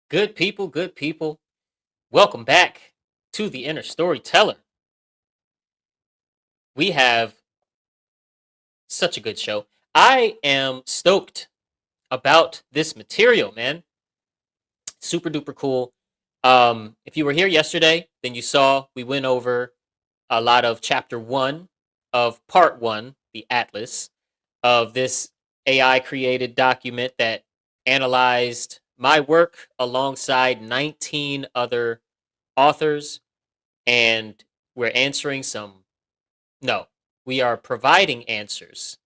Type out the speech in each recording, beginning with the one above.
Good people, good people. Welcome back to the Inner Storyteller. We have such a good show. I am stoked about this material, man. Super duper cool. If you were here yesterday, then you saw we went over a lot of chapter one of part one, the Atlas, of this AI created document that analyzed my work alongside 19 other authors, and we're answering some no, we are providing answers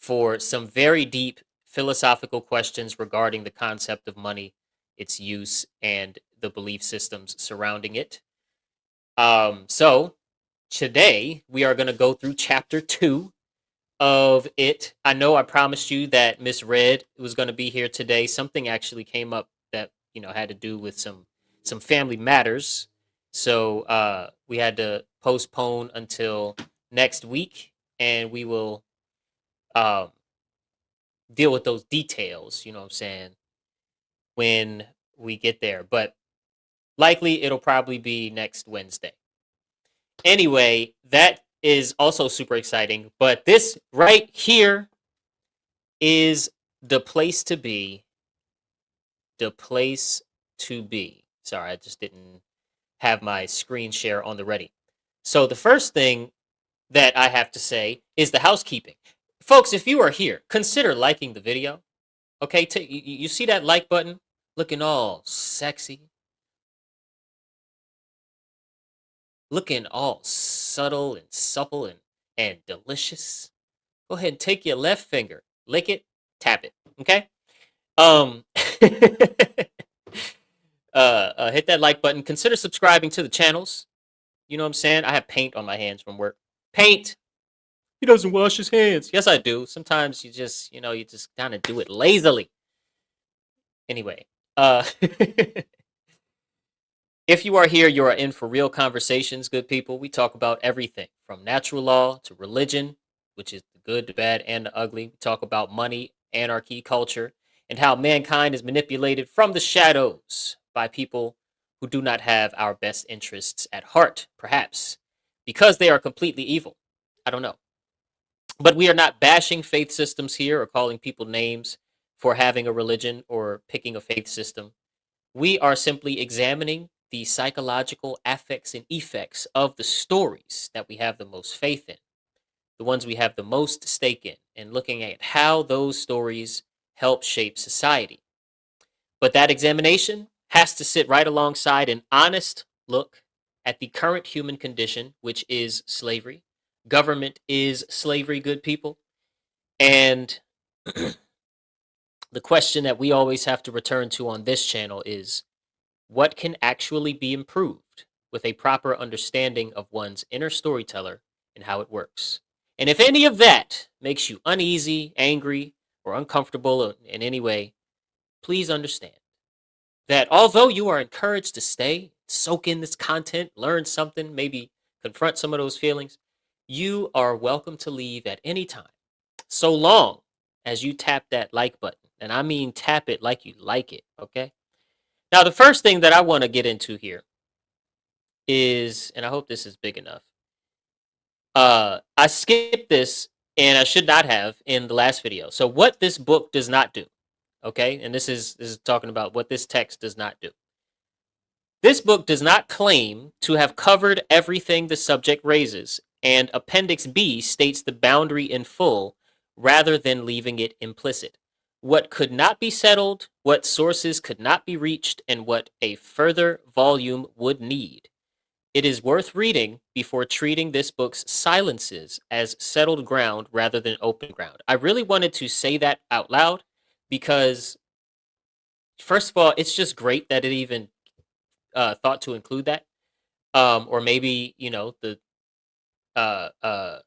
for some very deep philosophical questions regarding the concept of money, its use, and the belief systems surrounding it. So today we are going to go through chapter two of it. I know I promised you that Miss Red was going to be here today. Something actually came up that had to do with some family matters, so we had to postpone until next week, and we will um, deal with those details. You know what I'm saying, when we get there, but likely it'll probably be next Wednesday. Anyway, that is also super exciting. But this right here is the place to be. The place to be. Sorry, I just didn't have my screen share on the ready. So the first thing that I have to say is the housekeeping. Folks, if you are here, consider liking the video. Okay, you see that like button looking all sexy, looking all subtle and supple and delicious. Go ahead and take your left finger, lick it, tap it. Okay. Um, hit that like button. Consider subscribing to the channels. You know what I'm saying? I have paint on my hands from work. Paint. He doesn't wash his hands. Yes, I do. Sometimes you just kind of do it lazily. Anyway, if you are here, you are in for real conversations, good people. We talk about everything from natural law to religion, which is the good, the bad, and the ugly. We talk about money, anarchy, culture, and how mankind is manipulated from the shadows by people who do not have our best interests at heart, perhaps because they are completely evil. I don't know. But we are not bashing faith systems here or calling people names for having a religion or picking a faith system. We are simply examining the psychological affects and effects of the stories that we have the most faith in, the ones we have the most stake in, and looking at how those stories help shape society. But that examination has to sit right alongside an honest look at the current human condition, which is slavery. Government is slavery, good people. And the question that we always have to return to on this channel is, what can actually be improved with a proper understanding of one's inner storyteller and how it works? And if any of that makes you uneasy, angry, or uncomfortable in any way, please understand that although you are encouraged to stay, soak in this content, learn something, maybe confront some of those feelings, you are welcome to leave at any time, so long as you tap that like button. And I mean tap it like you like it, okay? Now, the first thing that I want to get into here is, and I hope this is big enough. I skipped this, and I should not have in the last video. So, what this book does not do, okay? And this is talking about what this text does not do. This book does not claim to have covered everything the subject raises, and Appendix B states the boundary in full rather than leaving it implicit. What could not be settled, what sources could not be reached, and what a further volume would need. It is worth reading before treating this book's silences as settled ground rather than open ground. I really wanted to say that out loud because, first of all, it's just great that it even thought to include that. Or maybe, the uh, uh,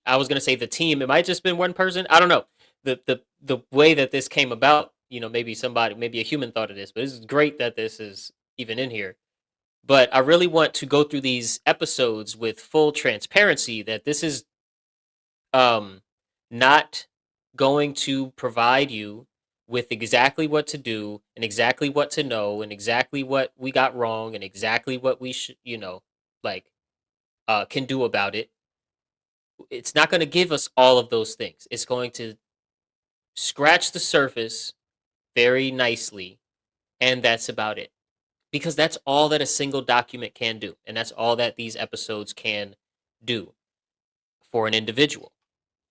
I was gonna say the team. It might just been one person. I don't know. The way that this came about, maybe a human thought of this, but it's great that this is even in here. But I really want to go through these episodes with full transparency that this is um not going to provide you with exactly what to do and exactly what to know and exactly what we got wrong and exactly what we should, like can do about it. It's not going to give us all of those things. It's going to scratch the surface very nicely, and that's about it. Because that's all that a single document can do, and that's all that these episodes can do for an individual,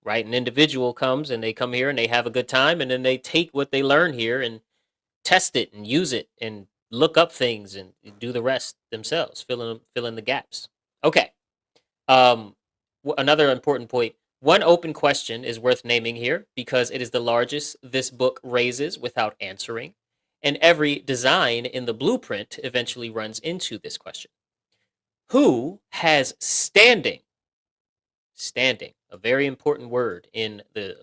right? An individual comes and they come here and they have a good time, and then they take what they learn here and test it and use it and look up things and do the rest themselves, fill in the gaps. Okay. Um, Another important point. One open question is worth naming here because it is the largest this book raises without answering, and every design in the blueprint eventually runs into this question. Who has standing? Standing, a very important word in the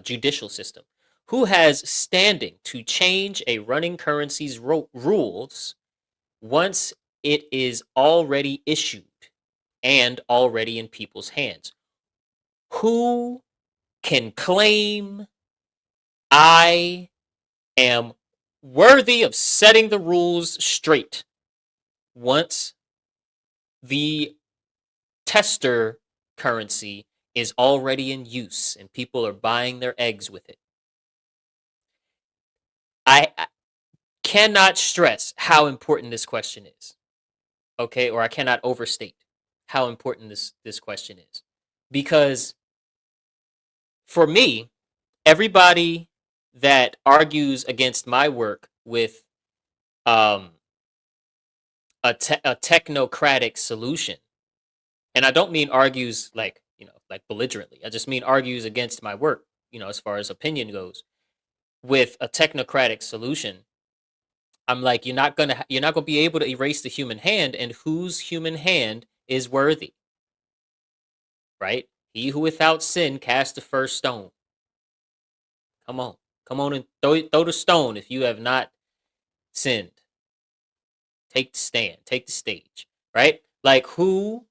judicial system. Who has standing to change a running currency's rules once it is already issued and already in people's hands? Who can claim I am worthy of setting the rules straight once the tester currency is already in use and people are buying their eggs with it? I cannot stress how important this question is. Okay, or I cannot overstate how important this question is. Because for me, everybody that argues against my work with um, a technocratic solution, and I don't mean argues like like belligerently. I just mean argues against my work, as far as opinion goes, with a technocratic solution. I'm like, you're not gonna be able to erase the human hand, and whose human hand is worthy, right? He who without sin cast the first stone. Come on, and throw the stone if you have not sinned. Take the stand, take the stage, right? Like who?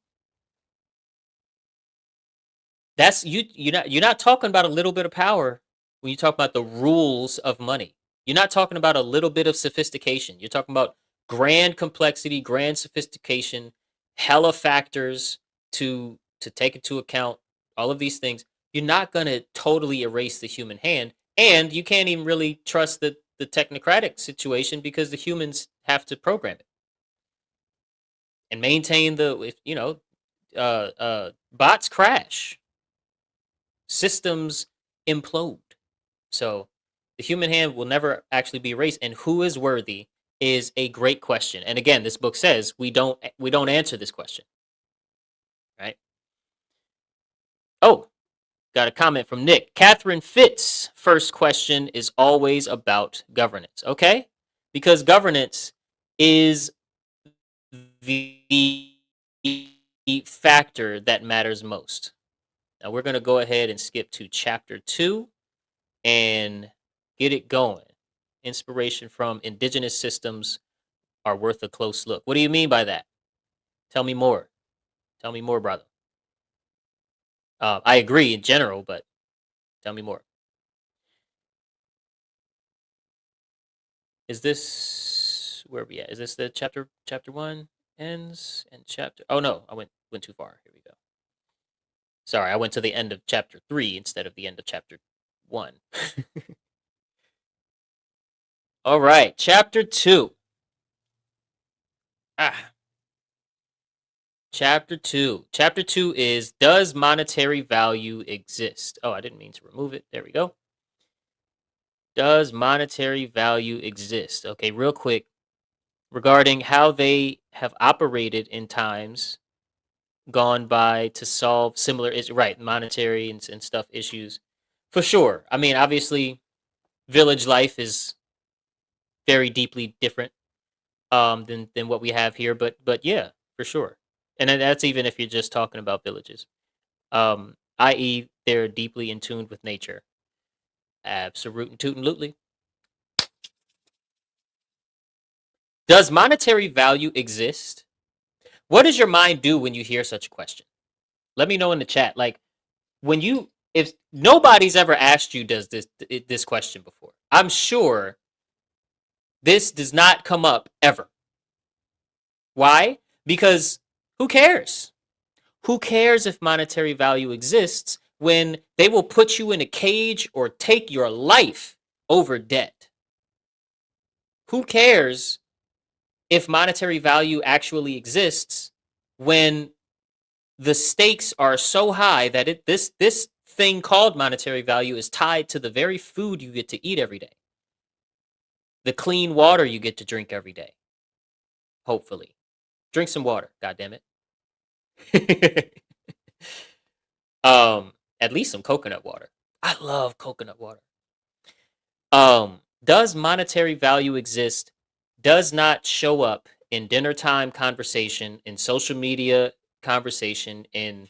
That's you. You're not talking about a little bit of power when you talk about the rules of money. You're not talking about a little bit of sophistication. You're talking about grand complexity, grand sophistication, hella factors to take into account. All of these things. You're not going to totally erase the human hand, and you can't even really trust the technocratic situation because the humans have to program it and maintain the if bots crash, systems implode. So the human hand will never actually be erased, and who is worthy is a great question. And again, this book says we don't answer this question, right? Oh, got a comment from Nick. Catherine Fitz' first question is always about governance. Okay, because governance is the factor that matters most. Now we're going to go ahead and skip to chapter 2 and get it going. Inspiration from indigenous systems are worth a close look. What do you mean by that? Tell me more. Tell me more, brother. I agree in general, but tell me more. Is this where are we at? Is this the chapter 1 ends and chapter? Oh no, I went too far. Here we go. Sorry, I went to the end of chapter 3 instead of the end of chapter 1. All right, chapter 2. Ah, chapter 2. Chapter 2 is does monetary value exist? Oh, I didn't mean to remove it. There we go. Does monetary value exist? Okay, real quick regarding how they have operated in times gone by to solve similar right monetary and stuff issues. For sure. I mean, obviously village life is very deeply different than what we have here, but yeah, for sure. And that's even if you're just talking about villages. I.e., they're deeply in tune with nature. Absolutely. Does monetary value exist? What does your mind do when you hear such a question? Let me know in the chat. Like when you, if nobody's ever asked you, does this question before? I'm sure this does not come up ever. Why? Because who cares? Who cares if monetary value exists when they will put you in a cage or take your life over debt? Who cares if monetary value actually exists when the stakes are so high that this thing called monetary value is tied to the very food you get to eat every day, the clean water you get to drink every day? Hopefully, drink some water. God damn it. At least some coconut water. I love coconut water. Does monetary value exist? Does not show up in dinner time conversation, in social media conversation, in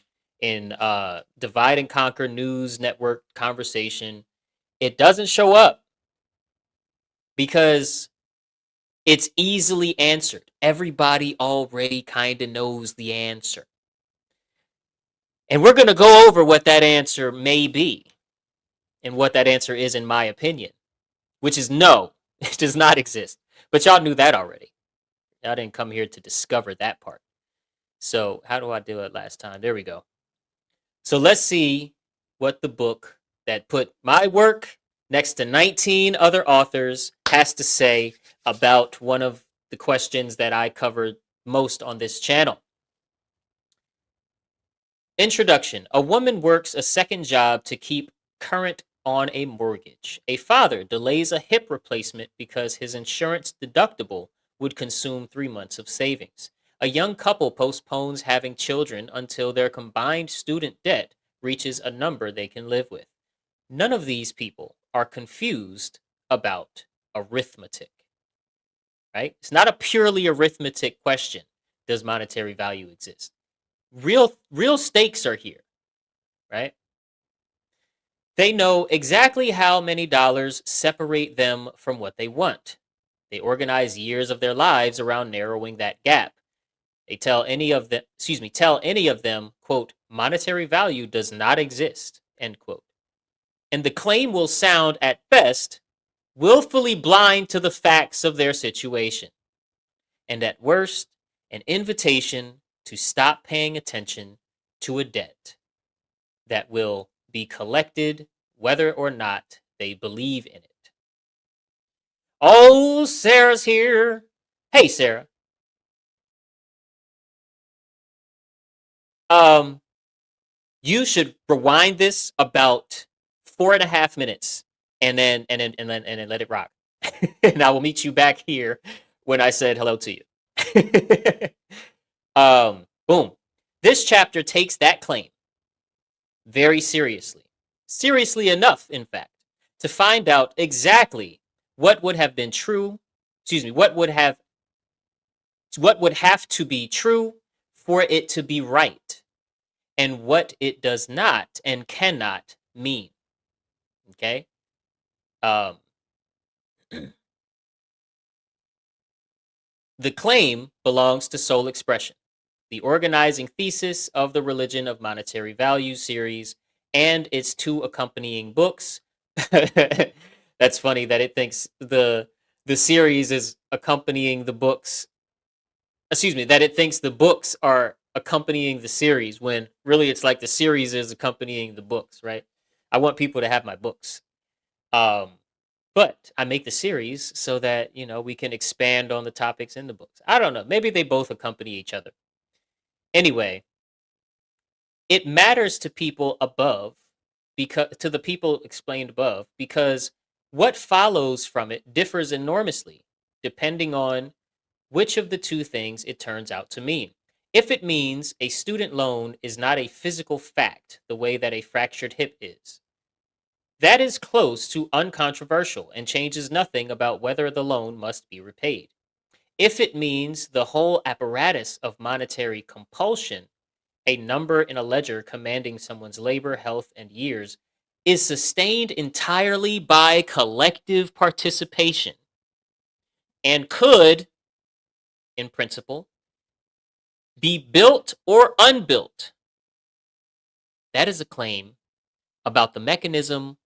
divide and conquer news network conversation. It doesn't show up because it's easily answered. Everybody already kind of knows the answer. And we're going to go over what that answer may be and what that answer is, in my opinion, which is no, it does not exist. But y'all knew that already. Y'all didn't come here to discover that part. So how do I do it last time? There we go. So let's see what the book that put my work next to 19 other authors has to say about one of the questions that I covered most on this channel. Introduction. A woman works a second job to keep current on a mortgage. A father delays a hip replacement because his insurance deductible would consume 3 months of savings. A young couple postpones having children until their combined student debt reaches a number they can live with. None of these people are confused about arithmetic, right? It's not a purely arithmetic question. Does monetary value exist? Real stakes are here, right? They know exactly how many dollars separate them from what they want. They organize years of their lives around narrowing that gap. They tell any of them, quote, monetary value does not exist, end quote. And the claim will sound, at best, willfully blind to the facts of their situation, and at worst, an invitation to stop paying attention to a debt that will be collected whether or not they believe in it. Oh, Sarah's here. Hey, Sarah. You should rewind this about 4.5 minutes and then let it rock. And I will meet you back here when I said hello to you. Boom. This chapter takes that claim very seriously. Seriously enough, in fact, to find out exactly what would have been true, what would have to be true for it to be right, and what it does not and cannot mean. Okay? The claim belongs to Soul Expression, the organizing thesis of the Religion of Monetary Value series, and its 2 accompanying books. That's funny that it thinks the series is accompanying the books. That it thinks the books are accompanying the series when really it's like the series is accompanying the books, right? I want people to have my books. But I make the series so that, we can expand on the topics in the books. I don't know. Maybe they both accompany each other. Anyway, it matters to people above, to the people explained above, because what follows from it differs enormously depending on which of the 2 things it turns out to mean. If it means a student loan is not a physical fact the way that a fractured hip is, that is close to uncontroversial and changes nothing about whether the loan must be repaid. If it means the whole apparatus of monetary compulsion, a number in a ledger commanding someone's labor, health, and years, is sustained entirely by collective participation and could, in principle, be built or unbuilt, that is a claim about the mechanism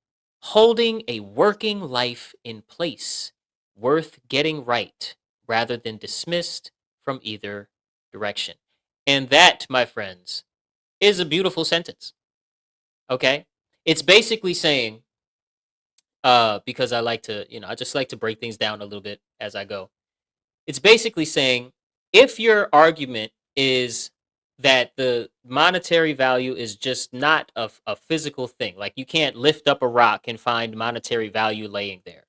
holding a working life in place, worth getting right, rather than dismissed from either direction. And that, my friends, is a beautiful sentence. Okay? It's basically saying, because I like to, I just like to break things down a little bit as I go. It's basically saying if your argument is that the monetary value is just not a physical thing, like you can't lift up a rock and find monetary value laying there,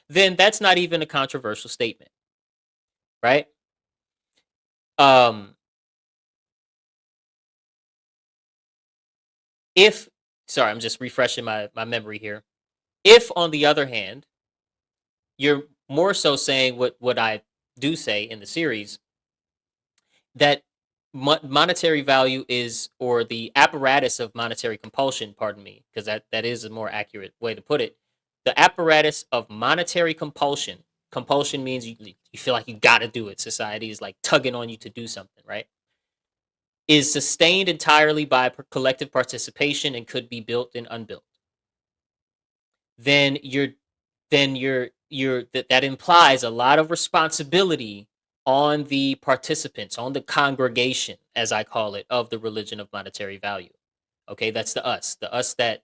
then that's not even a controversial statement, right? Um, if, sorry, I'm just refreshing my memory here. If, on the other hand, you're more so saying what I do say in the series, that monetary value is, or the apparatus of monetary compulsion, pardon me, because that is a more accurate way to put it. The apparatus of monetary compulsion means you feel like you got to do it. Society is like tugging on you to do something, right? Is sustained entirely by collective participation and could be built and unbuilt. Then that implies a lot of responsibility on the participants, on the congregation, as I call it, of the religion of monetary value. Okay, that's the us that,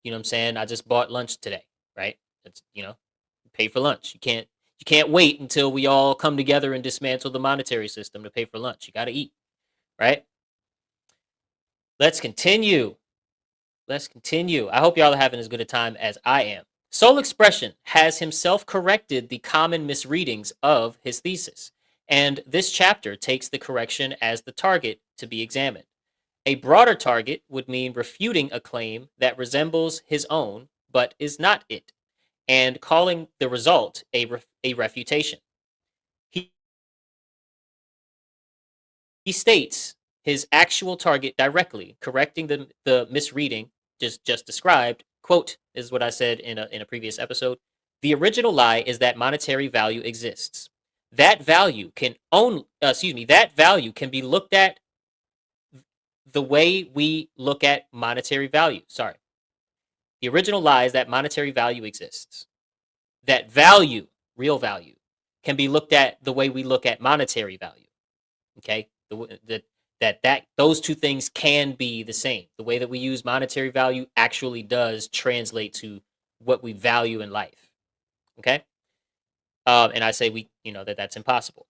you know what I'm saying? I just bought lunch today, right? That's, pay for lunch. You can't wait until we all come together and dismantle the monetary system to pay for lunch. You got to eat, right? Let's continue. Let's continue. I hope y'all are having as good a time as I am. Soul Expression has himself corrected the common misreadings of his thesis, and this chapter takes the correction as the target to be examined. A broader target would mean refuting a claim that resembles his own but is not it, and calling the result a refutation. He, he states his actual target directly, correcting the misreading just described. Quote, is what I said in a previous episode. The original lie is that monetary value exists. That value can that value can be looked at the way we look at monetary value. Sorry. The original lie is that monetary value exists. That value, real value, can be looked at the way we look at monetary value. Okay? That those two things can be the same. The way that we use monetary value actually does translate to what we value in life. Okay? And I say that's impossible.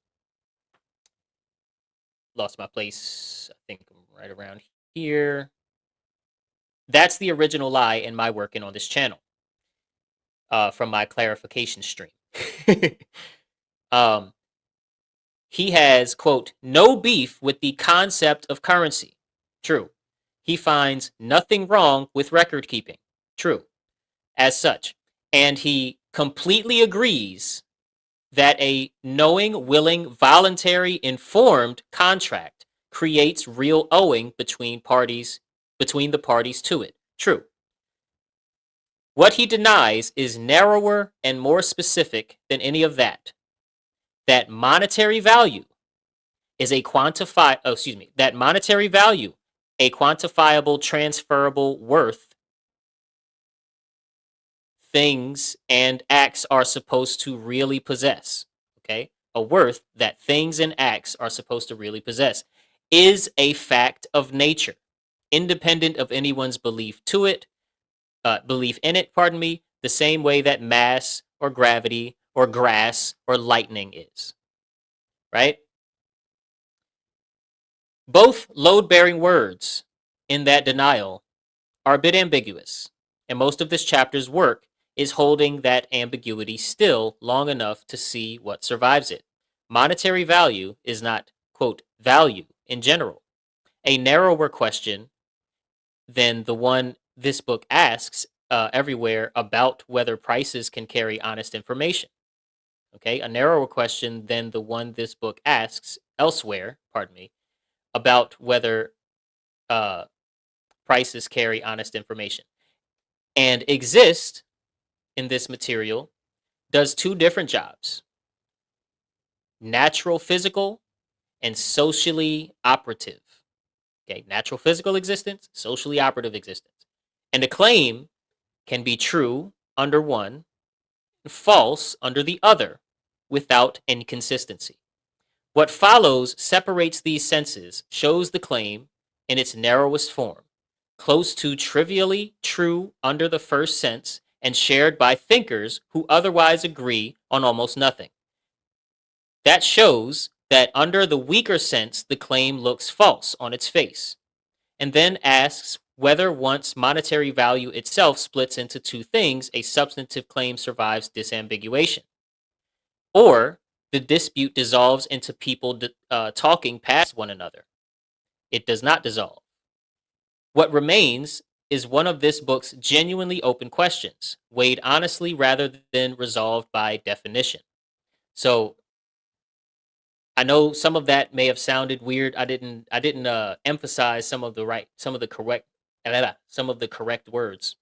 Lost my place. I think I'm right around here. That's the original lie in my working on this channel, from my clarification stream. He has, quote, no beef with the concept of currency. True. He finds nothing wrong with record keeping. True. As such. And he completely agrees that a knowing, willing, voluntary, informed contract creates real owing between the parties to it. True. What he denies is narrower and more specific than any of that. That monetary value is a that monetary value, a quantifiable, transferable worth, things and acts are supposed to really possess. Okay? A worth that things and acts are supposed to really possess is a fact of nature, independent of anyone's belief in it, pardon me, the same way that mass or gravity or grass or lightning is. Right? Both load-bearing words in that denial are a bit ambiguous, and most of this chapter's work is holding that ambiguity still long enough to see what survives it. Monetary value is not, quote, value in general. A narrower question than the one this book asks everywhere about whether prices can carry honest information. Okay, a narrower question than the one this book asks elsewhere, pardon me, about whether prices carry honest information. And exist in this material does two different jobs: natural physical and socially operative. Okay, natural physical existence, socially operative existence. And the claim can be true under one, false under the other, without inconsistency. What follows separates these senses, shows the claim in its narrowest form, close to trivially true under the first sense, and shared by thinkers who otherwise agree on almost nothing. That shows that under the weaker sense, the claim looks false on its face, and then asks whether once monetary value itself splits into two things, a substantive claim survives disambiguation, or the dispute dissolves into people talking past one another. It does not dissolve. What remains is one of this book's genuinely open questions, weighed honestly rather than resolved by definition. So I know some of that may have sounded weird. I didn't emphasize some of the correct words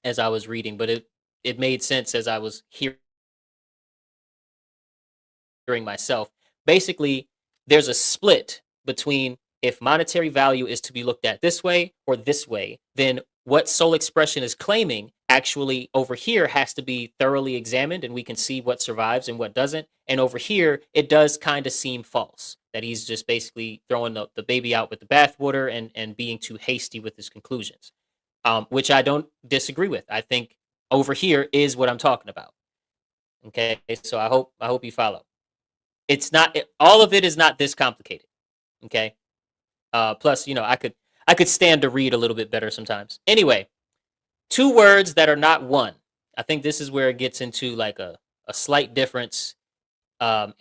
as I was reading, but it made sense as I was hearing myself. Basically, there's a split between if monetary value is to be looked at this way or this way, then what soul expression is claiming actually over here has to be thoroughly examined and we can see what survives and what doesn't. And over here, it does kind of seem false that he's just basically throwing the baby out with the bathwater and being too hasty with his conclusions, which I don't disagree with. I think over here is what I'm talking about. Okay, so I hope you follow. It's not all of it is not this complicated. Okay. Plus, I could stand to read a little bit better sometimes. Anyway, two words that are not one. I think this is where it gets into like a slight difference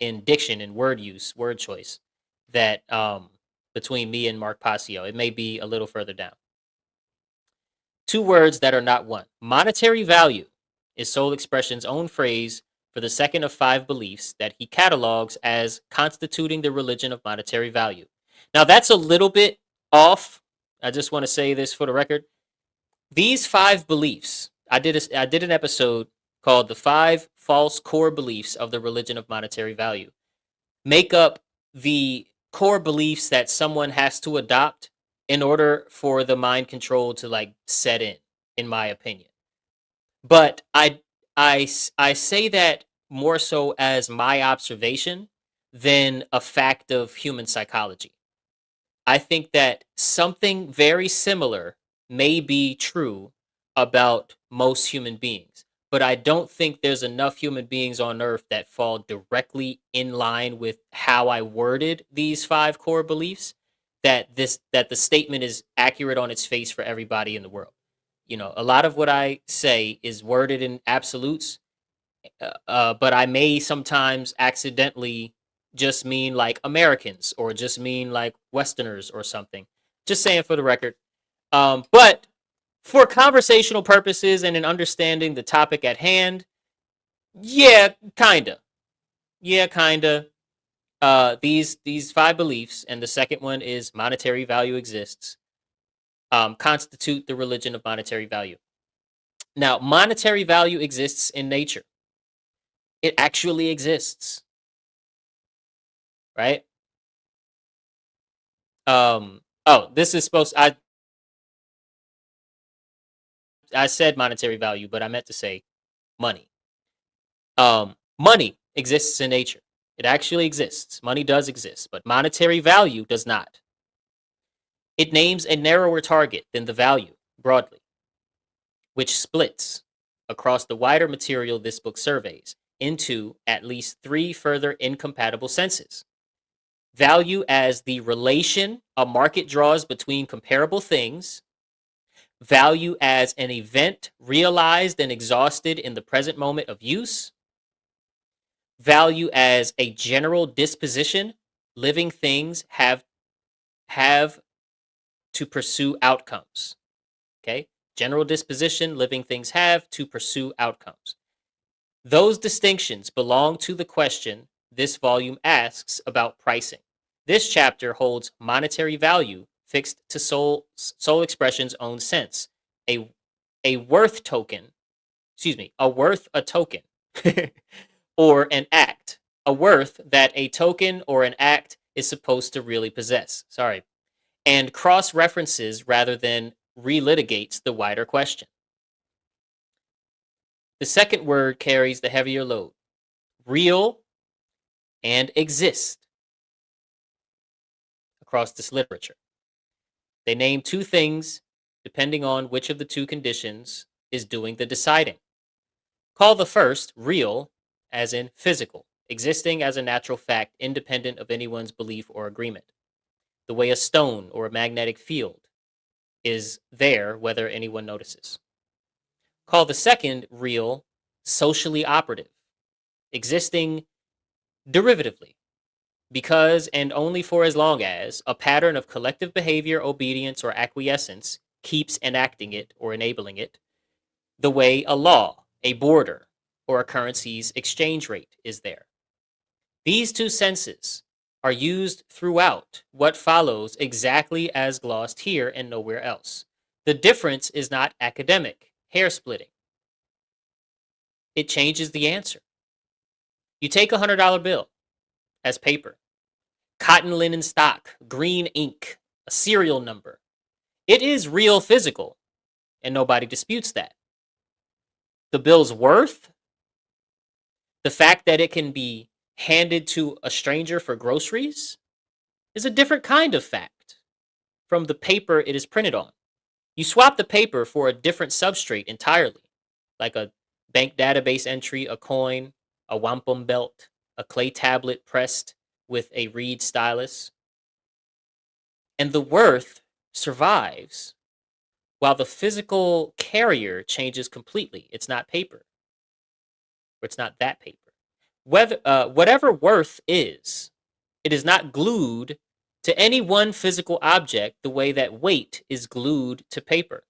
in diction and word use, word choice that between me and Mark Passio. It may be a little further down. Two words that are not one. Monetary value is Soul Expression's own phrase for the second of five beliefs that he catalogs as constituting the religion of monetary value. Now, that's a little bit off. I just want to say this for the record. These five beliefs, I did an episode called The Five False Core Beliefs of the Religion of Monetary Value, make up the core beliefs that someone has to adopt in order for the mind control to like set in my opinion. But I say that more so as my observation than a fact of human psychology. I think that something very similar may be true about most human beings, but I don't think there's enough human beings on earth that fall directly in line with how I worded these five core beliefs that the statement is accurate on its face for everybody in the world. A lot of what I say is worded in absolutes, but I may sometimes accidentally just mean like Americans or just mean like Westerners or something. Just saying for the record. But for conversational purposes and in understanding the topic at hand, yeah, kinda. Yeah, kinda. These five beliefs, and the second one is monetary value exists, constitute the religion of monetary value. Now, monetary value exists in nature. It actually exists, right? Oh, this is supposed. I said monetary value, but I meant to say money. Money exists in nature. It actually exists. Money does exist, but monetary value does not. It names a narrower target than the value broadly, which splits across the wider material this book surveys into at least three further incompatible senses. Value as the relation a market draws between comparable things. Value as an event realized and exhausted in the present moment of use. Value as a general disposition living things have to pursue outcomes. Okay? General disposition living things have to pursue outcomes. Those distinctions belong to the question this volume asks about pricing. This chapter holds monetary value fixed to soul expression's own sense. A worth token, a worth a token, or an act. A worth that a token or an act is supposed to really possess. Sorry. And cross references rather than relitigates the wider question. The second word carries the heavier load. Real and exist across this literature. They name two things depending on which of the two conditions is doing the deciding. Call the first real, as in physical, existing as a natural fact independent of anyone's belief or agreement. The way a stone or a magnetic field is there whether anyone notices. Call the second real, socially operative, existing derivatively, because and only for as long as a pattern of collective behavior, obedience, or acquiescence keeps enacting it or enabling it, the way a law, a border, or a currency's exchange rate is there. These two senses are used throughout what follows exactly as glossed here and nowhere else. The difference is not academic, hair splitting. It changes the answer. You take a $100 bill as paper, cotton linen stock, green ink, a serial number. It is real physical, and nobody disputes that. The bill's worth, the fact that it can be handed to a stranger for groceries, is a different kind of fact from the paper it is printed on. You swap the paper for a different substrate entirely, like a bank database entry, a coin, a wampum belt, a clay tablet pressed with a reed stylus. And the worth survives while the physical carrier changes completely. It's not paper, or it's not that paper. Whatever worth is, it is not glued to any one physical object the way that weight is glued to paper.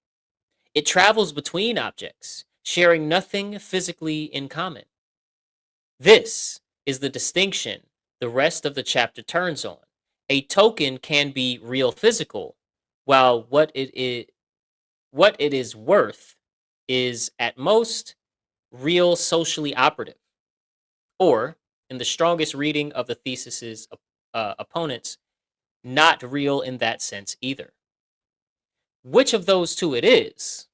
It travels between objects, sharing nothing physically in common. This is the distinction the rest of the chapter turns on. A token can be real physical, while what it is worth is at most real socially operative, or in the strongest reading of the thesis's opponents, not real in that sense either. Which of those two it is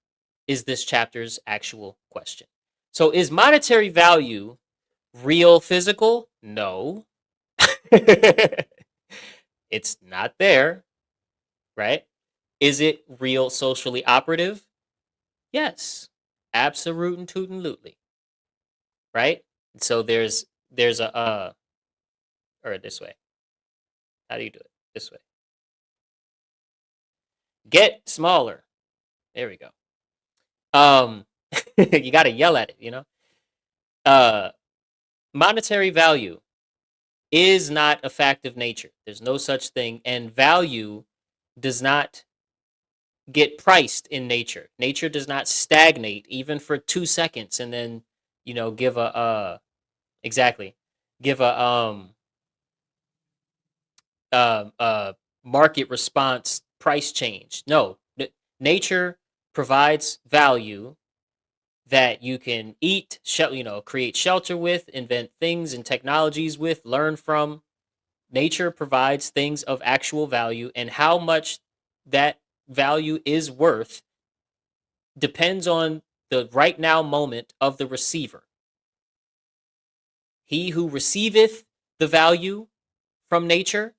this chapter's actual question. So is monetary value real physical? No. It's not there, right? Is it real socially operative? Yes. Absolute and tootin' right? So there's a or this way. How do you do it? This way. Get smaller. There we go. You got to yell at it, you know? Monetary value is not a fact of nature. There's no such thing, and value does not get priced in nature. Nature does not stagnate even for 2 seconds and then, give a market response price change. No, nature provides value that you can eat, create shelter with, invent things and technologies with, learn from. Nature provides things of actual value, and how much that value is worth depends on the right now moment of the receiver. He who receiveth the value from nature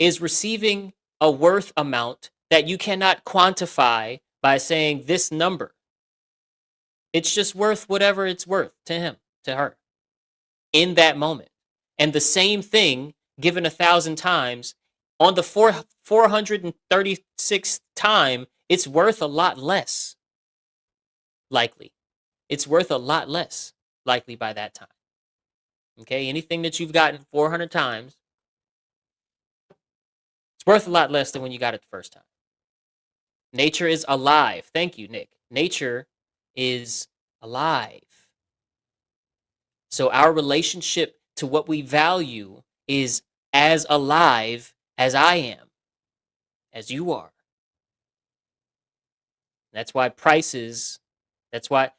is receiving a worth amount that you cannot quantify by saying this number. It's just worth whatever it's worth to him, to her, in that moment. And the same thing given 1,000 times, on the 436th time, it's worth a lot less, likely. It's worth a lot less, likely, by that time. Okay, anything that you've gotten 400 times, it's worth a lot less than when you got it the first time. Nature is alive. Thank you, Nick. Nature is alive. So our relationship to what we value is as alive as I am, as you are. That's why prices, that's why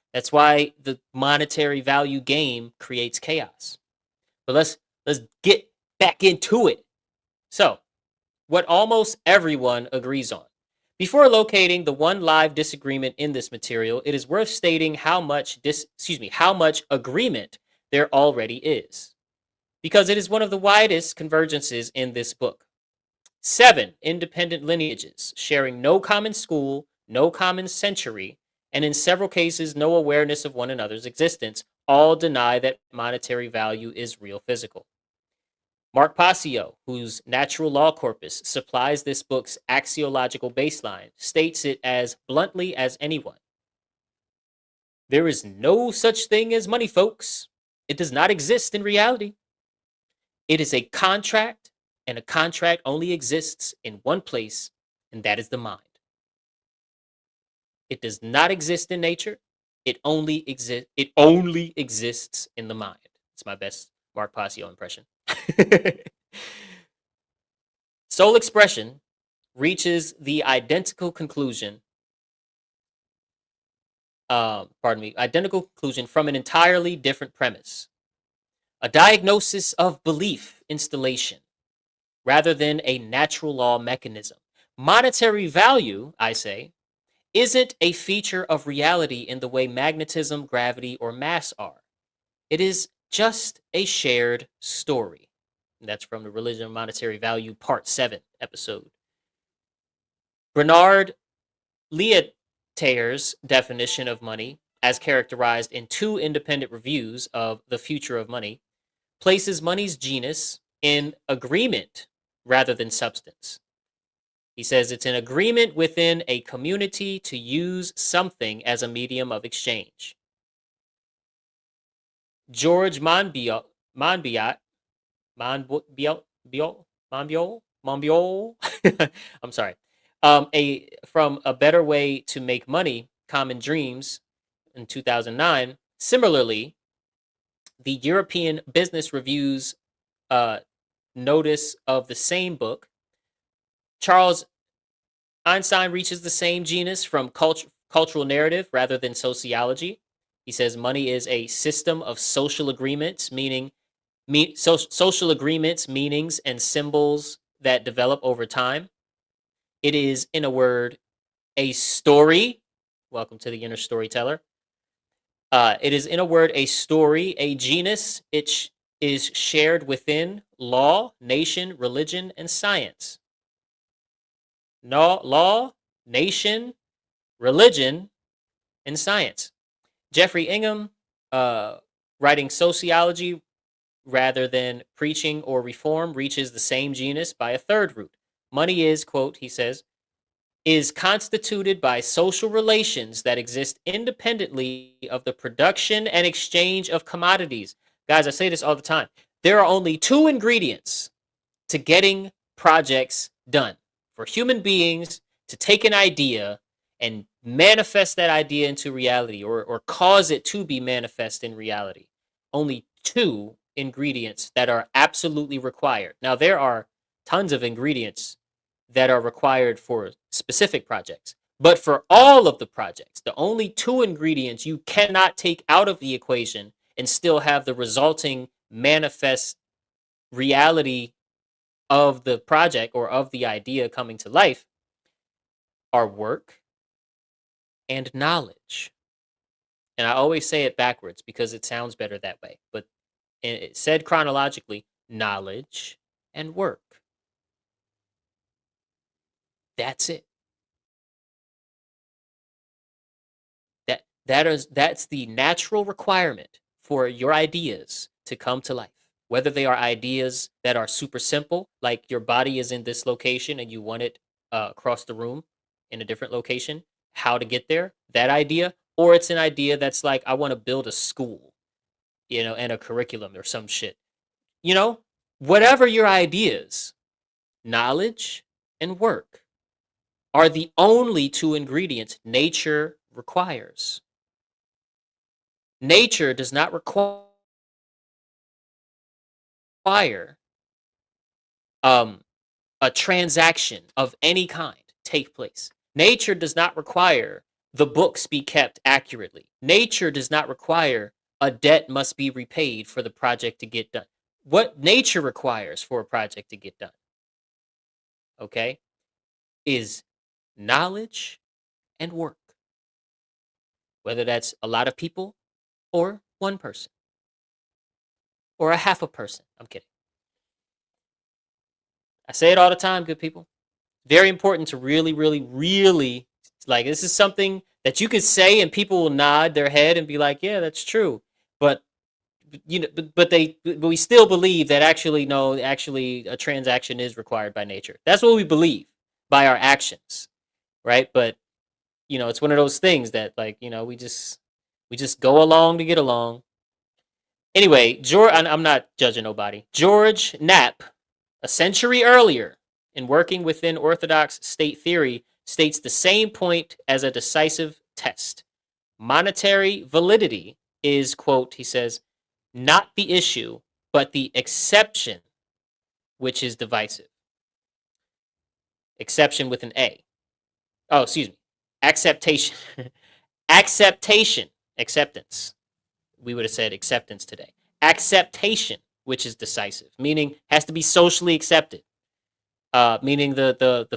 the monetary value game creates chaos. But let's get back into it. So, what almost everyone agrees on. Before locating the one live disagreement in this material, it is worth stating how much agreement there already is, because it is one of the widest convergences in this book. 7 independent lineages, sharing no common school, no common century, and in several cases, no awareness of one another's existence, all deny that monetary value is real physical. Mark Passio, whose natural law corpus supplies this book's axiological baseline, states it as bluntly as anyone. There is no such thing as money, folks. It does not exist in reality. It is a contract, and a contract only exists in one place, and that is the mind. It does not exist in nature. It only exists in the mind. It's my best Mark Passio impression. Soul expression reaches the identical conclusion from an entirely different premise. A diagnosis of belief installation rather than a natural law mechanism. Monetary value, I say, isn't a feature of reality in the way magnetism, gravity, or mass are. It is just a shared story. And that's from the Religion of Monetary Value, Part 7 episode. Bernard Lietaire's definition of money, as characterized in 2 independent reviews of The Future of Money, places money's genus in agreement rather than substance. He says it's an agreement within a community to use something as a medium of exchange. George Monbiot, I'm sorry. From A Better Way to Make Money, Common Dreams in 2009. Similarly, the European Business Review's notice of the same book, Charles Einstein reaches the same genus from cultural narrative rather than sociology. He says money is a system of social agreements, social agreements, meanings, and symbols that develop over time. It is, in a word, a story. Welcome to the inner storyteller. It is, in a word, a story, a genus. It is shared within law, nation, religion, and science. No, law, nation, religion, and science. Jeffrey Ingham, writing sociology rather than preaching or reform, reaches the same genus by a third route. Money is, quote, he says, is constituted by social relations that exist independently of the production and exchange of commodities. Guys, I say this all the time. There are only 2 ingredients to getting projects done. For human beings to take an idea and manifest that idea into reality, or cause it to be manifest in reality. Only 2 ingredients that are absolutely required. Now, there are tons of ingredients that are required for specific projects. But for all of the projects, the only 2 ingredients you cannot take out of the equation and still have the resulting manifest reality of the project or of the idea coming to life are work and knowledge. And I always say it backwards because it sounds better that way. But it said chronologically, knowledge and work. That's it. That's the natural requirement for your ideas to come to life. Whether they are ideas that are super simple, like your body is in this location and you want it across the room in a different location, how to get there, that idea, or it's an idea that's like, I want to build a school, and a curriculum or some shit. Whatever your ideas, knowledge and work are the only 2 ingredients nature requires. Nature does not require a transaction of any kind take place. Nature does not require the books be kept accurately. Nature does not require a debt must be repaid for the project to get done. What nature requires for a project to get done, okay, is knowledge and work, whether that's a lot of people or one person or a half a person. I'm kidding. I say it all the time, good people. Very important to really, really, really, like, this is something that you could say and people will nod their head and be like, yeah, that's true. But but we still believe that actually, no, actually a transaction is required by nature. That's what we believe by our actions, right? But it's one of those things that, like, we just go along to get along. Anyway, George, I'm not judging nobody. George Knapp, a century earlier, in working within Orthodox state theory, states the same point as a decisive test. Monetary validity is, quote, he says, not the issue, but the exception which is divisive. Exception with an A. Oh, excuse me. Acceptation. Acceptation. Acceptance. We would have said acceptance today. Acceptation, which is decisive, meaning has to be socially accepted. Meaning the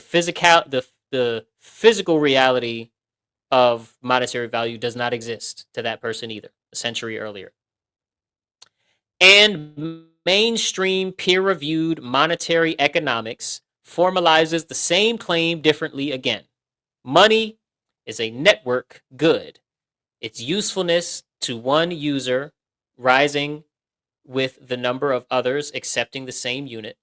physical reality of monetary value does not exist to that person either. A century earlier. And mainstream peer-reviewed monetary economics formalizes the same claim differently again. Money is a network good. Its usefulness to one user rising with the number of others accepting the same unit,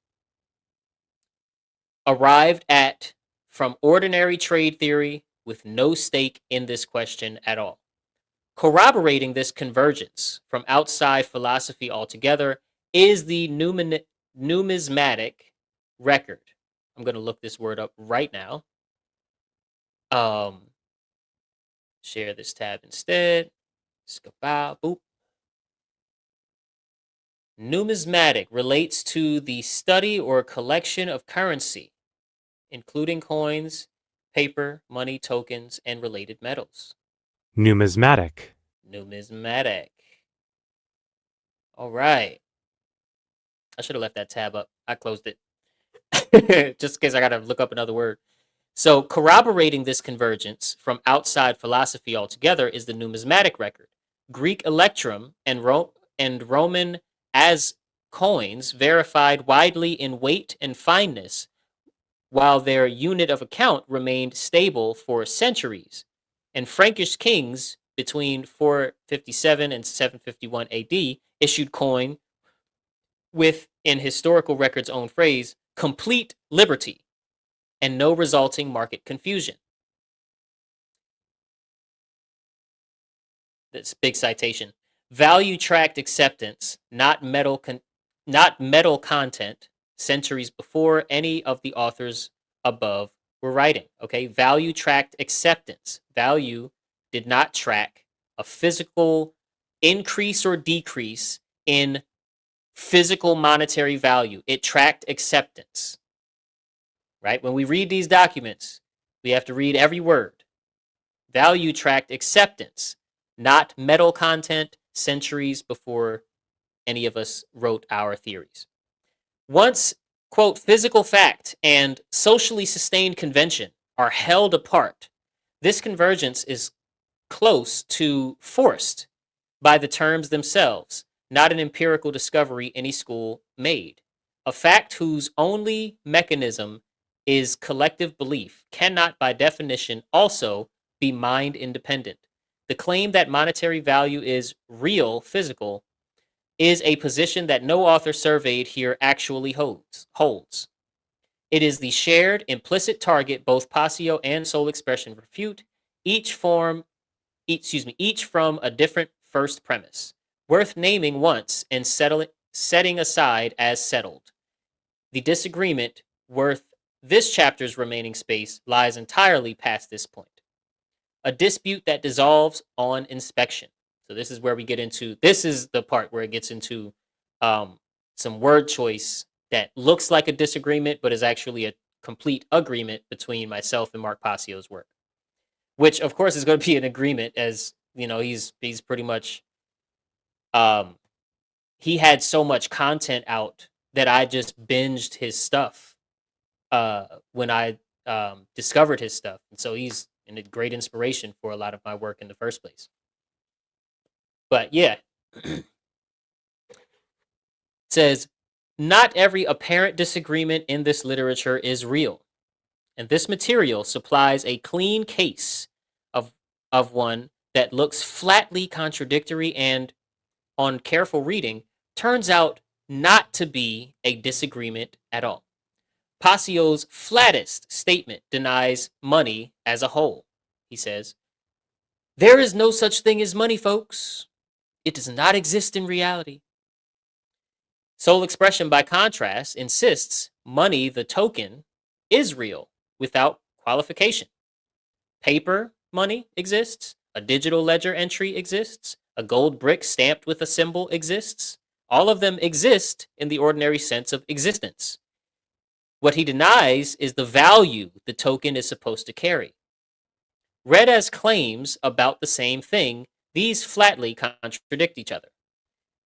arrived at from ordinary trade theory with no stake in this question at all. Corroborating this convergence from outside philosophy altogether is the numismatic record. I'm going to look this word up right now. Share this tab instead. Boop. Numismatic relates to the study or collection of currency, including coins, paper, money, tokens, and related metals. Numismatic. Numismatic. All right. I should have left that tab up. I closed it. Just in case I got to look up another word. So, corroborating this convergence from outside philosophy altogether is the numismatic record. Greek electrum and Roman as coins verified widely in weight and fineness, while their unit of account remained stable for centuries. And Frankish kings between 457 and 751 AD issued coin with, in historical records' own phrase, complete liberty and no resulting market confusion. That's big citation. Value tracked acceptance, not metal content, centuries before any of the authors above were writing. Okay, value tracked acceptance. Value did not track a physical increase or decrease in physical monetary value. It tracked acceptance. Right? When we read these documents, we have to read every word. Value tracked acceptance, not metal content, centuries before any of us wrote our theories. Once, quote, physical fact and socially sustained convention are held apart, this convergence is close to forced by the terms themselves, not an empirical discovery any school made. A fact whose only mechanism is collective belief cannot, by definition, also be mind independent. The claim that monetary value is real, physical, is a position that no author surveyed here actually holds. It is the shared implicit target both Passio and Soul Expression refute, each from a different first premise, worth naming once and setting aside as settled. The disagreement worth this chapter's remaining space lies entirely past this point. A dispute that dissolves on inspection. So this is where we get into, this is the part where it gets into some word choice that looks like a disagreement, but is actually a complete agreement between myself and Mark Passio's work. Which, of course, is going to be an agreement, as he's pretty much he had so much content out that I just binged his stuff when I discovered his stuff, and so he's a great inspiration for a lot of my work in the first place. But yeah, it says not every apparent disagreement in this literature is real, and this material supplies a clean case of one that looks flatly contradictory and, on careful reading, turns out not to be a disagreement at all. Passio's flattest statement denies money as a whole. He says, "There is no such thing as money, folks. It does not exist in reality." Soul Expression, by contrast, insists money, the token, is real without qualification. Paper money exists, a digital ledger entry exists, a gold brick stamped with a symbol exists. All of them exist in the ordinary sense of existence. What he denies is the value the token is supposed to carry. Read as claims about the same thing, these flatly contradict each other.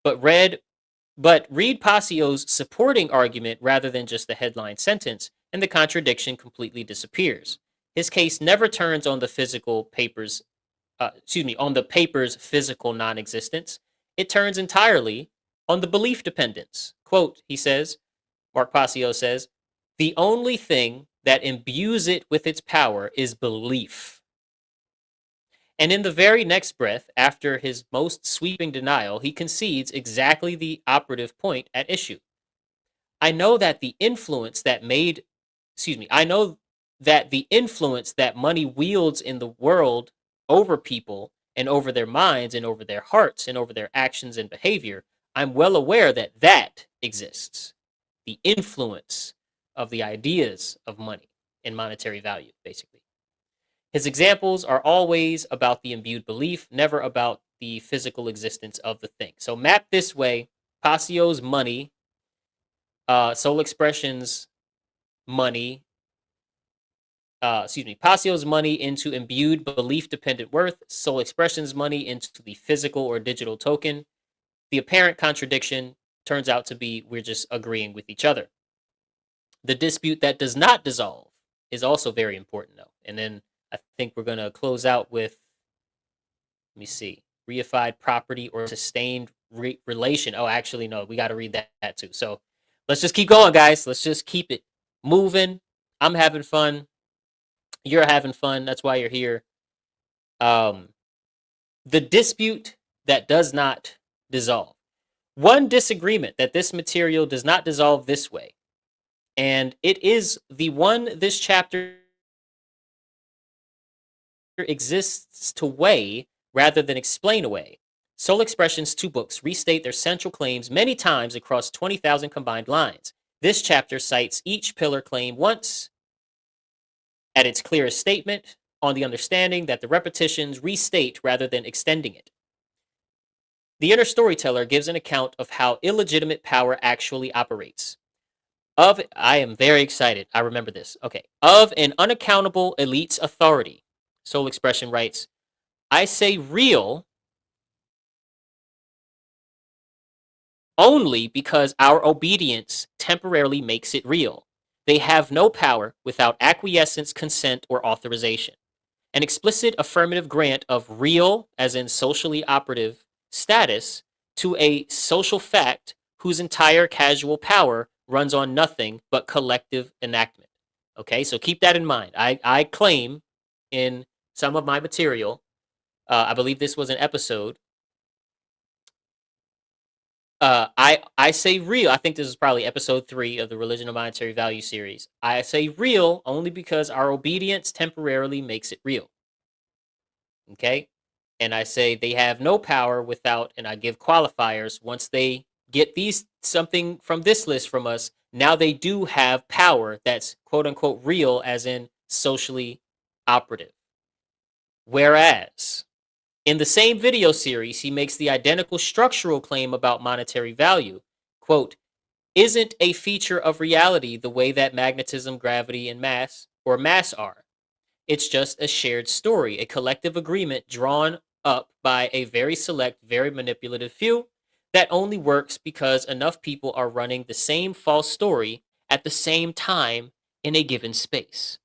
But read Passio's supporting argument rather than just the headline sentence, and the contradiction completely disappears. His case never turns on the on the paper's physical non-existence. It turns entirely on the belief dependence. Quote, he says, Mark Passio says, "The only thing that imbues it with its power is belief." And in the very next breath, after his most sweeping denial, he concedes exactly the operative point at issue. I know that the influence that money wields in the world over people and over their minds and over their hearts and over their actions and behavior, I'm well aware that that exists. The influence of the ideas of money and monetary value, basically. His examples are always about the imbued belief, never about the physical existence of the thing. So map this way, Passio's money, Soul Expression's money, Passio's money into imbued belief-dependent worth, Soul Expression's money into the physical or digital token. The apparent contradiction turns out to be we're just agreeing with each other. The dispute that does not dissolve is also very important, though. And then I think we're going to close out with, let me see, reified property or sustained relation. Oh, actually, no, we got to read that too. So let's just keep going, guys. Let's just keep it moving. I'm having fun. You're having fun. That's why you're here. The dispute that does not dissolve. One disagreement that this material does not dissolve this way, and it is the one this chapter exists to weigh rather than explain away. Soul Expression's two books restate their central claims many times across 20,000 combined lines. This chapter cites each pillar claim once at its clearest statement, on the understanding that the repetitions restate rather than extending it. The inner storyteller gives an account of how illegitimate power actually operates. I am very excited. I remember this. Okay. Of an unaccountable elite's authority. Soul Expression writes, I say real only because our obedience temporarily makes it real. They have no power without acquiescence, consent, or authorization. An explicit affirmative grant of real, as in socially operative, status to a social fact whose entire casual power runs on nothing but collective enactment. Okay, so keep that in mind. I claim in some of my material, I believe this was an episode. I say real. I think this is probably episode 3 of the Religion of Monetary Value series. I say real only because our obedience temporarily makes it real. Okay, and I say they have no power without, and I give qualifiers. Once they get something from this list from us, now they do have power that's quote unquote real, as in socially operative. Whereas in the same video series, he makes the identical structural claim about monetary value. Quote, isn't a feature of reality the way that magnetism, gravity, and mass are. It's just a shared story, a collective agreement drawn up by a very select, very manipulative few that only works because enough people are running the same false story at the same time in a given space.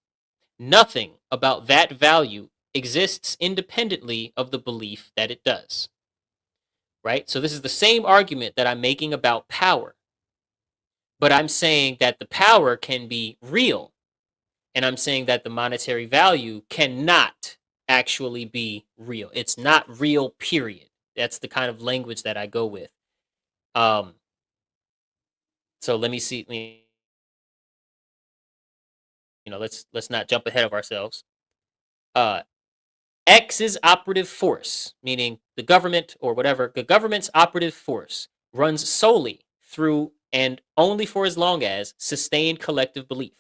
Nothing about that value exists independently of the belief that it does. Right? So this is the same argument that I'm making about power, but I'm saying that the power can be real, and I'm saying that the monetary value cannot actually be real. It's not real, period. That's the kind of language that I go with. Um, so let me see. Let's not jump ahead of ourselves. Uh, X's operative force, meaning the government or whatever, the government's operative force runs solely through and only for as long as sustained collective belief.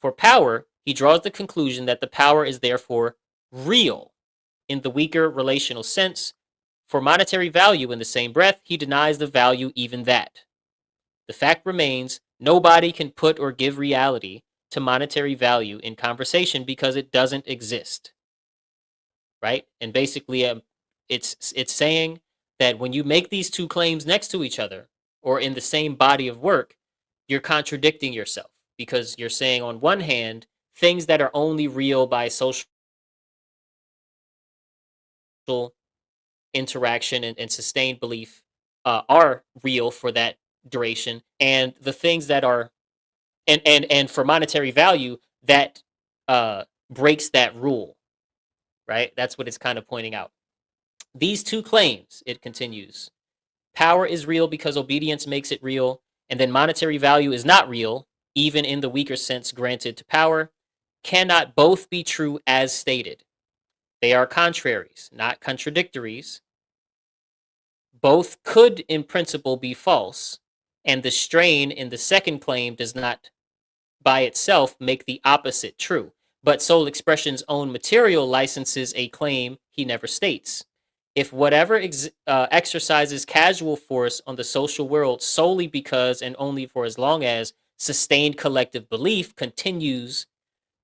For power, he draws the conclusion that the power is therefore real in the weaker relational sense. For monetary value in the same breath, he denies the value even that. The fact remains, nobody can put or give reality to monetary value in conversation because it doesn't exist. Right? And basically, it's saying that when you make these two claims next to each other or in the same body of work, you're contradicting yourself because you're saying on one hand things that are only real by social interaction and sustained belief are real for that duration, and the things that are and for monetary value that breaks that rule. Right? That's what it's kind of pointing out. These two claims, it continues, power is real because obedience makes it real, and then monetary value is not real, even in the weaker sense granted to power, cannot both be true as stated. They are contraries, not contradictories. Both could, in principle, be false, and the strain in the second claim does not by itself make the opposite true. But Soul Expression's own material licenses a claim he never states. If whatever exercises casual force on the social world solely because and only for as long as sustained collective belief continues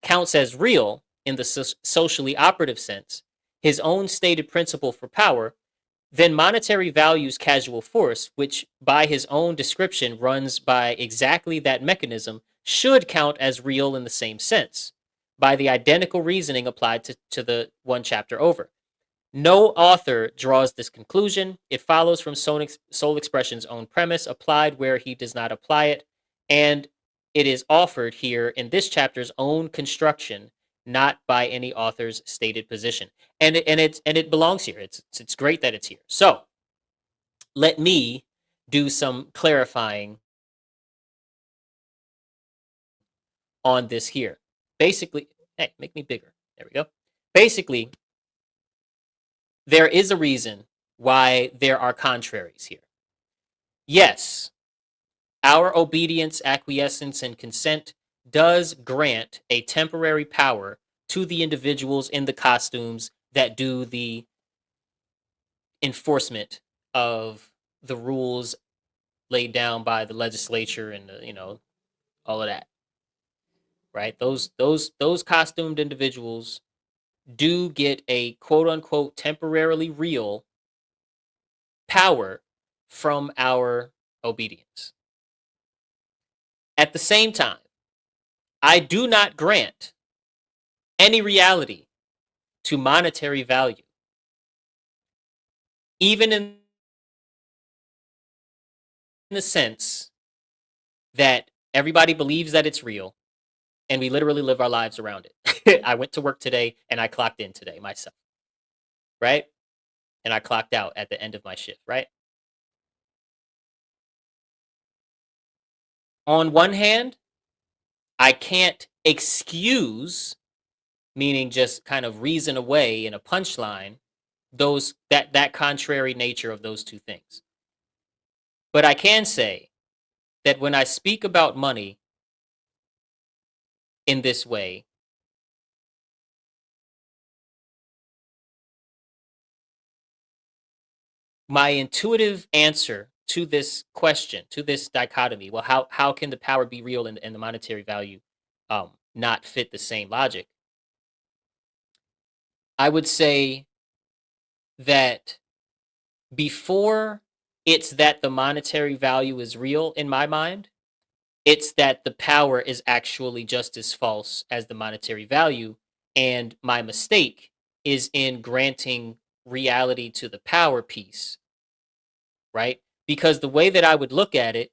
counts as real in the socially operative sense, his own stated principle for power, then monetary value's casual force, which by his own description runs by exactly that mechanism, should count as real in the same sense, by the identical reasoning applied to the one chapter over. No author draws this conclusion. It follows from Soul Expression's own premise, applied where he does not apply it, and it is offered here in this chapter's own construction, not by any author's stated position. And it belongs here. It's great that it's here. So let me do some clarifying on this here. Basically, hey, make me bigger. There we go. Basically, there is a reason why there are contraries here. Yes, our obedience, acquiescence, and consent does grant a temporary power to the individuals in the costumes that do the enforcement of the rules laid down by the legislature and all of that. Right? Those costumed individuals do get a quote unquote temporarily real power from our obedience. At the same time, I do not grant any reality to monetary value, even in the sense that everybody believes that it's real and we literally live our lives around it. I went to work today and I clocked in today myself, right? And I clocked out at the end of my shift, right? On one hand, I can't excuse, meaning just kind of reason away in a punchline, that contrary nature of those two things. But I can say that when I speak about money in this way, my intuitive answer to this question, to this dichotomy, well, how can the power be real and the monetary value not fit the same logic? I would say that before it's that the monetary value is real in my mind, It's that the power is actually just as false as the monetary value. And my mistake is in granting reality to the power piece, right? Because the way that I would look at it,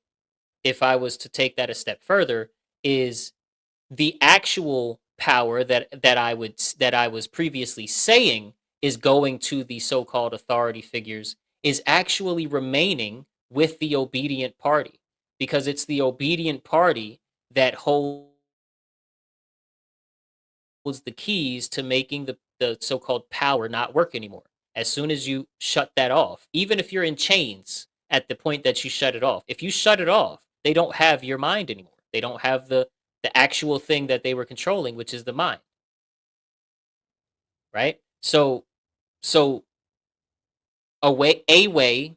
if I was to take that a step further, is the actual power that I was previously saying is going to the so-called authority figures is actually remaining with the obedient party, because it's the obedient party that holds the keys to making the so-called power not work anymore. As soon as you shut that off, even if you're in chains at the point that you shut it off, if you shut it off, they don't have your mind anymore. They don't have the actual thing that they were controlling, which is the mind, right? So a way,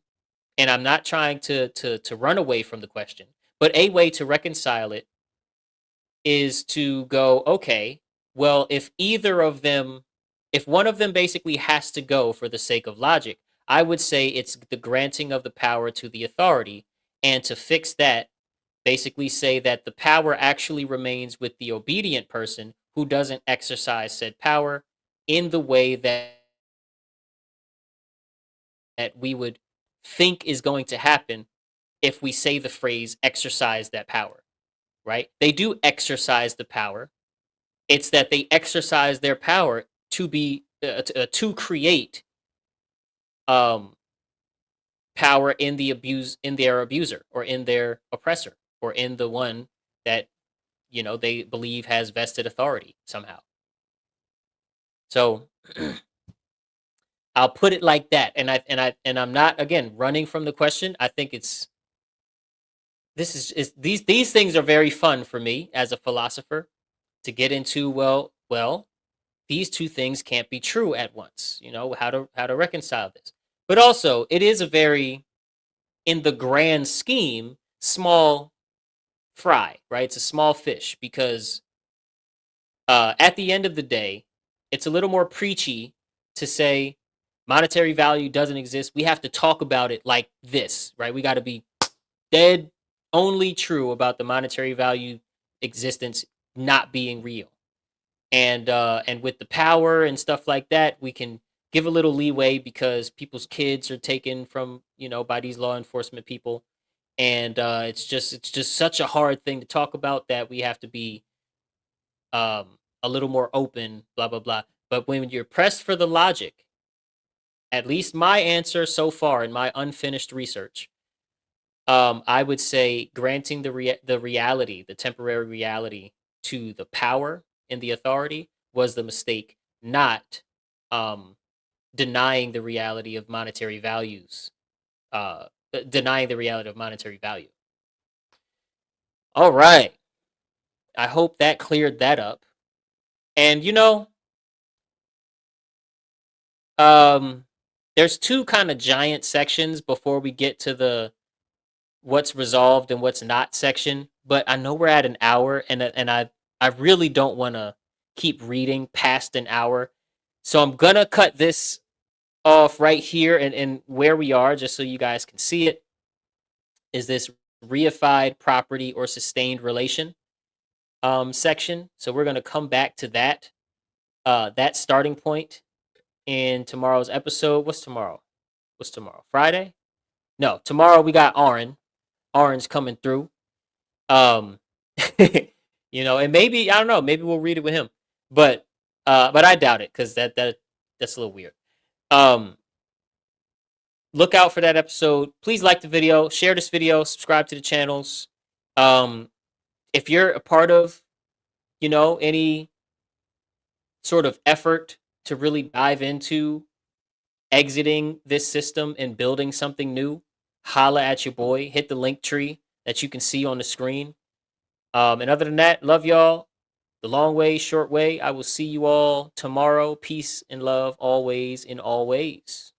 and I'm not trying to run away from the question, but a way to reconcile it is to go, okay, well, if one of them basically has to go for the sake of logic, I would say it's the granting of the power to the authority. And to fix that, basically say that the power actually remains with the obedient person who doesn't exercise said power in the way that we would think is going to happen if we say the phrase exercise that power, right? They do exercise the power. It's that they exercise their power to create um, power in their abuser, or in their oppressor, or in the one that they believe has vested authority somehow. So I'll put it like that, and I'm not, again, running from the question. I think these things are very fun for me as a philosopher to get into. Well, these two things can't be true at once. How to reconcile this. But also, it is a very, in the grand scheme, small fry, right? It's a small fish, because at the end of the day, it's a little more preachy to say monetary value doesn't exist. We have to talk about it like this, right? We got to be dead only true about the monetary value existence not being real. And with the power and stuff like that, we can give a little leeway because people's kids are taken from, by these law enforcement people. And it's just such a hard thing to talk about that we have to be a little more open, blah blah blah. But when you're pressed for the logic, at least my answer so far in my unfinished research, I would say granting the reality, the temporary reality, to the power and the authority was the mistake, not um, denying the reality of monetary values, denying the reality of monetary value. All right, I hope that cleared that up. And um, there's two kind of giant sections before we get to the what's resolved and what's not section. But I know we're at an hour, and I really don't want to keep reading past an hour, so I'm gonna cut this off right here, and where we are, just so you guys can see it, is this reified property or sustained relation section. So we're gonna come back to that starting point in tomorrow's episode. What's tomorrow? What's tomorrow? Friday? No, tomorrow we got Aaron. Aaron's coming through. Um, and maybe, I don't know, maybe we'll read it with him, but I doubt it, because that's a little weird. Um, look out for that episode. Please like the video, share this video, subscribe to the channels. Um, if you're a part of, any sort of effort to really dive into exiting this system and building something new, holla at your boy. Hit the Linktree that you can see on the screen. And other than that, love y'all. The long way, short way. I will see you all tomorrow. Peace and love always in all ways.